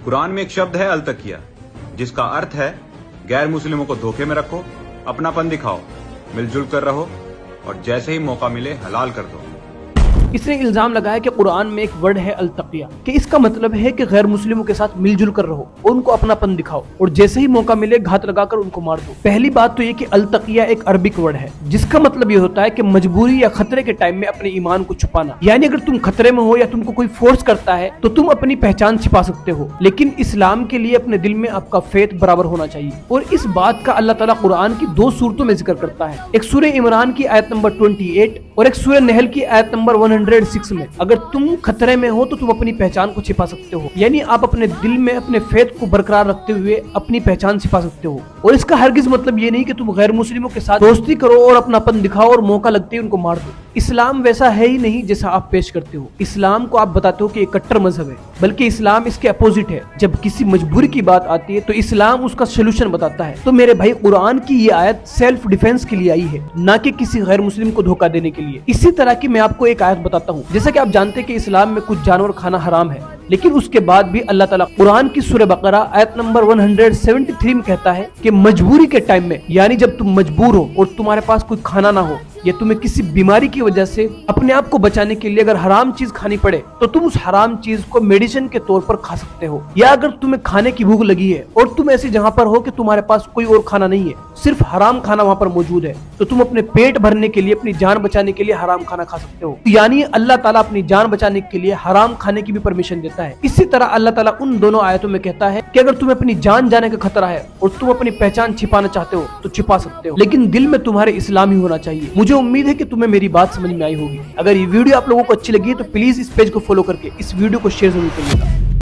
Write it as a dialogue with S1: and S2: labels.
S1: कुरान में एक शब्द है अलतकिया, जिसका अर्थ है गैर मुस्लिमों को धोखे में रखो, अपनापन दिखाओ, मिलजुल कर रहो और जैसे ही मौका मिले हलाल कर दो।
S2: इसने इल्जाम लगाया कि कुरान में एक वर्ड है अलतकिया, कि इसका मतलब है कि गैर मुस्लिमों के साथ मिलजुल कर रहो और उनको अपनापन दिखाओ और जैसे ही मौका मिले घात लगाकर उनको मार दो। पहली बात तो ये कि अलतकिया एक अरबिक वर्ड है जिसका मतलब ये होता है कि मजबूरी या खतरे के टाइम में अपने ईमान को छुपाना। यानी अगर तुम खतरे में हो या तुमको कोई फोर्स करता है तो तुम अपनी पहचान छिपा सकते हो, लेकिन इस्लाम के लिए अपने दिल में आपका फेथ बराबर होना चाहिए। और इस बात का अल्लाह ताला कुरान की दो सूरतों में जिक्र करता है, एक सूरह इमरान की आयत नंबर 28 और एक सूरह नहल की आयत नंबर 106 में। अगर तुम खतरे में हो तो तुम अपनी पहचान को छिपा सकते हो, यानी आप अपने दिल में अपने फेथ को बरकरार रखते हुए अपनी पहचान छिपा सकते हो। और इसका हरगिज मतलब ये नहीं कि तुम गैर मुस्लिमों के साथ दोस्ती करो और अपनापन दिखाओ और मौका लगते ही उनको मार दो। इस्लाम वैसा है ही नहीं जैसा आप पेश करते हो। इस्लाम को आप बताते हो कि एक कट्टर मजहब है, बल्कि इस्लाम इसके अपोजिट है। जब किसी मजबूरी की बात आती है तो इस्लाम उसका सोल्यूशन बताता है। तो मेरे भाई, कुरान की ये आयत सेल्फ डिफेंस के लिए आई है, ना कि किसी गैर मुस्लिम को धोखा देने के लिए। इसी तरह की मैं आपको एक आयत बताता हूँ। जैसा कि आप जानते हैं कि इस्लाम में कुछ जानवर खाना हराम है, लेकिन उसके बाद भी अल्लाह ताला कुरान की सूरह बकरा आयत नंबर 173 में कहता है कि मजबूरी के टाइम में, यानी जब तुम मजबूर हो और तुम्हारे पास कोई खाना ना हो या तुम्हें किसी बीमारी की वजह से अपने आप को बचाने के लिए अगर हराम चीज खानी पड़े तो तुम उस हराम चीज को मेडिसिन के तौर पर खा सकते हो। या अगर तुम्हें खाने की भूख लगी है और तुम ऐसी जगह पर हो कि तुम्हारे पास कोई और खाना नहीं है, सिर्फ हराम खाना वहां पर मौजूद है, तो तुम अपने पेट भरने के लिए, अपनी जान बचाने के लिए हराम खाना खा सकते हो। यानी अल्लाह ताला अपनी जान बचाने के लिए हराम खाने की भी परमिशन देता है। इसी तरह अल्लाह ताला उन दोनों आयतों में कहता है कि अगर तुम्हें अपनी जान जाने का खतरा है और तुम अपनी पहचान छिपाना चाहते हो तो छिपा सकते हो, लेकिन दिल में तुम्हारे इस्लाम ही होना चाहिए। मुझे उम्मीद है कि तुम्हें मेरी बात समझ में आई होगी। अगर ये वीडियो आप लोगों को अच्छी लगी तो प्लीज इस पेज को फॉलो करके इस वीडियो को शेयर जरूर करिएगा।